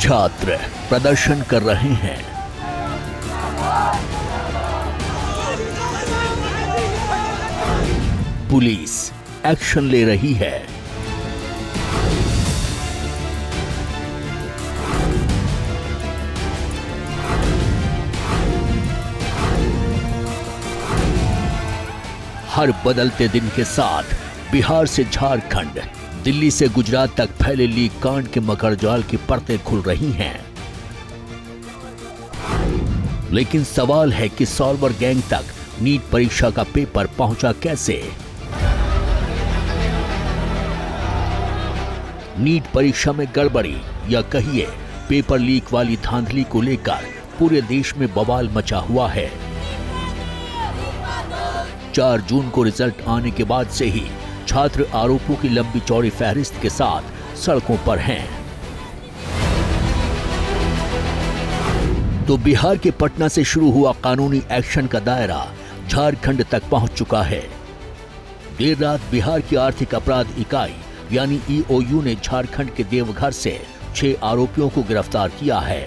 छात्र प्रदर्शन कर रहे हैं। पुलिस एक्शन ले रही है। हर बदलते दिन के साथ बिहार से झारखंड, दिल्ली से गुजरात तक फैले लीक कांड के मकड़जाल की परतें खुल रही हैं। लेकिन सवाल है कि सॉल्वर गैंग तक नीट परीक्षा का पेपर पहुंचा कैसे? नीट परीक्षा में गड़बड़ी या कहिए पेपर लीक वाली धांधली को लेकर पूरे देश में बवाल मचा हुआ है। 4 जून को रिजल्ट आने के बाद से ही छात्र आरोपों की लंबी चौड़ी फहरिस्त के साथ सड़कों पर हैं। तो बिहार के पटना से शुरू हुआ कानूनी एक्शन का दायरा झारखंड तक पहुंच चुका है। देर रात बिहार की आर्थिक अपराध इकाई यानी ईओयू ने झारखंड के देवघर से 6 आरोपियों को गिरफ्तार किया है।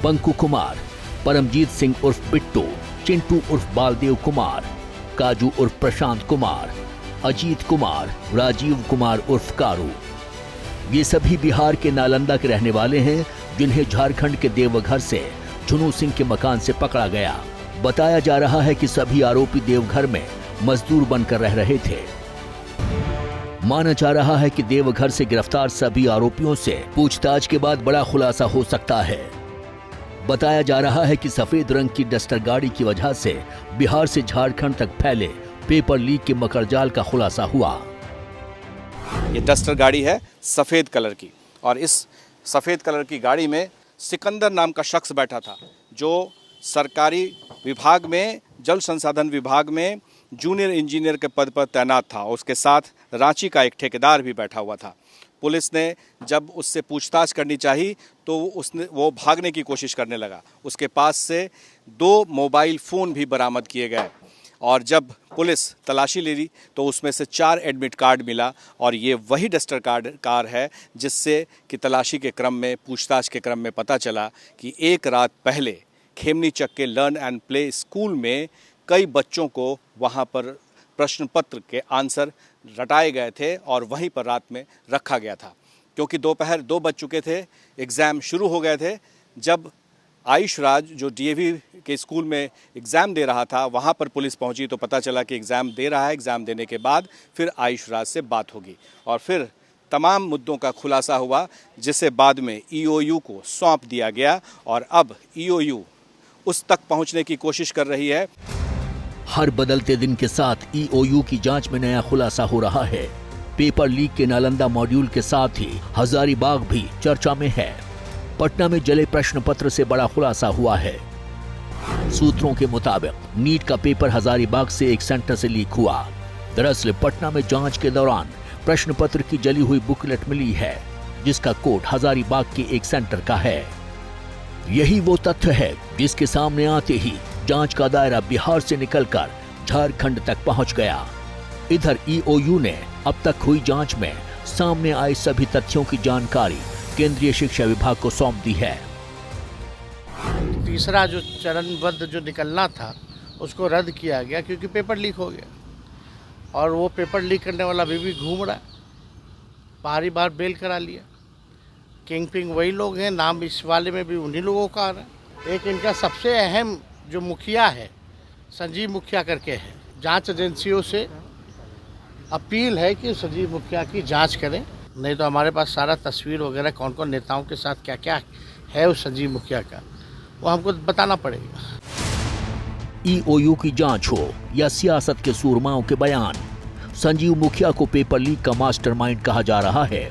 पंकु कुमार, परमजीत सिंह उर्फ बिट्टू, चिंटू उर्फ बालदेव कुमार, काजू उर्फ प्रशांत कुमार, अजीत कुमार, राजीव कुमार उर्फ कारू। ये सभी बिहार के नालंदा के रहने वाले हैं, जिन्हें झारखंड के देवघर से झुनू सिंह के मकान से पकड़ा गया। बताया जा रहा है कि सभी आरोपी देवघर में मजदूर बनकर रह रहे थे। माना जा रहा है कि देवघर से गिरफ्तार सभी आरोपियों से पूछताछ के बाद बड़ा खुलासा हो सकता है। बताया जा रहा है कि सफेद रंग की डस्टर गाड़ी की वजह से बिहार से झारखंड तक फैले पेपर लीक के मकड़जाल का खुलासा हुआ। ये डस्टर गाड़ी है सफेद कलर की, और इस सफेद कलर की गाड़ी में सिकंदर नाम का शख्स बैठा था, जो सरकारी विभाग में, जल संसाधन विभाग में जूनियर इंजीनियर के पद पर तैनात था। उसके साथ रांची का एक ठेकेदार भी बैठा हुआ था। पुलिस ने जब उससे पूछताछ करनी चाहिए तो वो भागने की कोशिश करने लगा। उसके पास से 2 मोबाइल फ़ोन भी बरामद किए गए, और जब पुलिस तलाशी ले ली तो उसमें से 4 एडमिट कार्ड मिला, और ये वही डस्टर कार है जिससे कि तलाशी के क्रम में, पूछताछ के क्रम में पता चला कि एक रात पहले खेमनीचक के लर्न एंड प्ले स्कूल में कई बच्चों को वहाँ पर प्रश्न पत्र के आंसर रटाए गए थे और वहीं पर रात में रखा गया था। क्योंकि दोपहर 2 बज चुके थे, एग्ज़ाम शुरू हो गए थे। जब आयुष राज जो डीएवी के स्कूल में एग्ज़ाम दे रहा था, वहाँ पर पुलिस पहुँची तो पता चला कि एग्ज़ाम दे रहा है। एग्ज़ाम देने के बाद फिर आयुष राज से बात होगी और फिर तमाम मुद्दों का खुलासा हुआ, जिसे बाद में ईओयू को सौंप दिया गया, और अब ईओयू उस तक पहुँचने की कोशिश कर रही है। हर बदलते दिन के साथ ईओयू की जांच में नया खुलासा हो रहा है। पेपर लीक के नालंदा मॉड्यूल के साथ ही हजारीबाग भी चर्चा में है। पटना में जले प्रश्न पत्र से बड़ा खुलासा हुआ है। सूत्रों के मुताबिक नीट का पेपर हजारीबाग से एक सेंटर से लीक हुआ। दरअसल पटना में जांच के दौरान प्रश्न पत्र की जली हुई बुकलेट मिली है, जिसका कोड हजारीबाग के एक सेंटर का है। यही वो तथ्य है जिसके सामने आते ही जांच का दायरा बिहार से निकलकर झारखंड तक पहुंच गया। इधर ईओयू ने अब तक हुई जांच में सामने आए सभी तथ्यों की जानकारी केंद्रीय शिक्षा विभाग को सौंप दी है। तीसरा जो चरणबद्ध जो निकलना था उसको रद्द किया गया, क्योंकि पेपर लीक हो गया, और वो पेपर लीक करने वाला अभी भी घूम रहा है। बारी बार बेल करा लिया। किंग पिंग वही लोग हैं, नाम इस वाले में भी उन्हीं लोगों का आ रहा है। एक इनका सबसे अहम जो मुखिया है, संजीव मुखिया करके है। जांच एजेंसियों से अपील है कि संजीव मुखिया की जांच करें, नहीं तो हमारे पास सारा तस्वीर वगैरह कौन कौन नेताओं के साथ क्या क्या है उस संजीव मुखिया का, वो हमको बताना पड़ेगा। ईओयू की जांच हो या सियासत के सूरमाओं के बयान, संजीव मुखिया को पेपर लीक का मास्टरमाइंड कहा जा रहा है।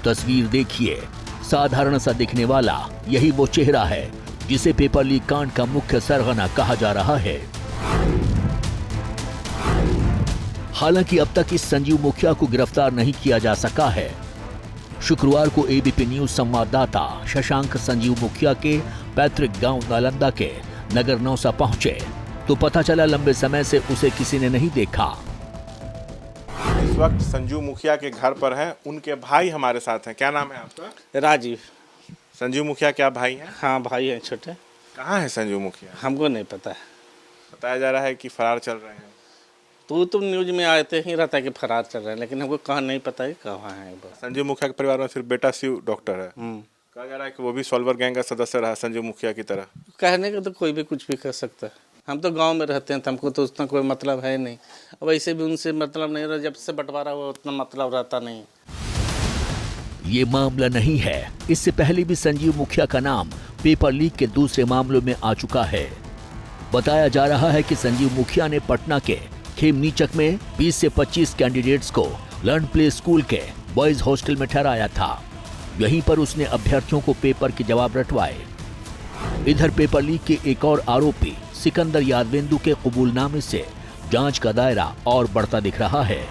तस्वीर देखिए, साधारण सा दिखने वाला यही वो चेहरा है जिसे पेपर लीक कांड का मुख्य सरगना कहा जा रहा है। हालांकि अब तक इस संजीव मुखिया को गिरफ्तार नहीं किया जा सका है। शुक्रवार को एबीपी न्यूज संवाददाता शशांक संजीव मुखिया के पैतृक गांव नालंदा के नगर नौसा पहुंचे तो पता चला लंबे समय से उसे किसी ने नहीं देखा। वक्त संजीव मुखिया के घर पर हैं, उनके भाई हमारे साथ हैं। क्या नाम है आपका? राजीव। संजीव मुखिया क्या भाई हैं? हाँ भाई हैं छोटे। कहाँ है संजीव मुखिया? हमको नहीं पता है। बताया जा रहा है कि फरार चल रहे हैं। तो तुम न्यूज में आते ही रहता है कि फरार चल रहे हैं, लेकिन हमको कहाँ नहीं पता है कहाँ है बस। संजीव मुखिया के परिवार में सिर्फ बेटा शिव डॉक्टर है। कहा जा रहा है कि वो भी सॉल्वर गैंग का सदस्य रहा संजीव मुखिया की तरह। कहने का तो कोई भी कुछ भी कर सकता है। हम तो गांव में रहते हैं तो हमको तो उतना कोई मतलब है नहीं। वैसे भी उनसे मतलब नहीं रहा, जब से बंटवारा हुआ उतना मतलब रहता नहीं। ये मामला नहीं है, इससे पहले भी संजीव मुखिया का नाम पेपर लीक के दूसरे मामलों में आ चुका है। बताया जा रहा है कि संजीव मुखिया ने पटना के खेमनीचक में 20 से 25 कैंडिडेट्स को लर्न प्ले स्कूल के बॉयज हॉस्टल में ठहराया था। यहीं पर उसने अभ्यर्थियों को पेपर के जवाब रटवाए। इधर पेपर लीक के एक और आरोपी सिकंदर यादवेंदु के कबूलनामे से जांच का दायरा और बढ़ता दिख रहा है।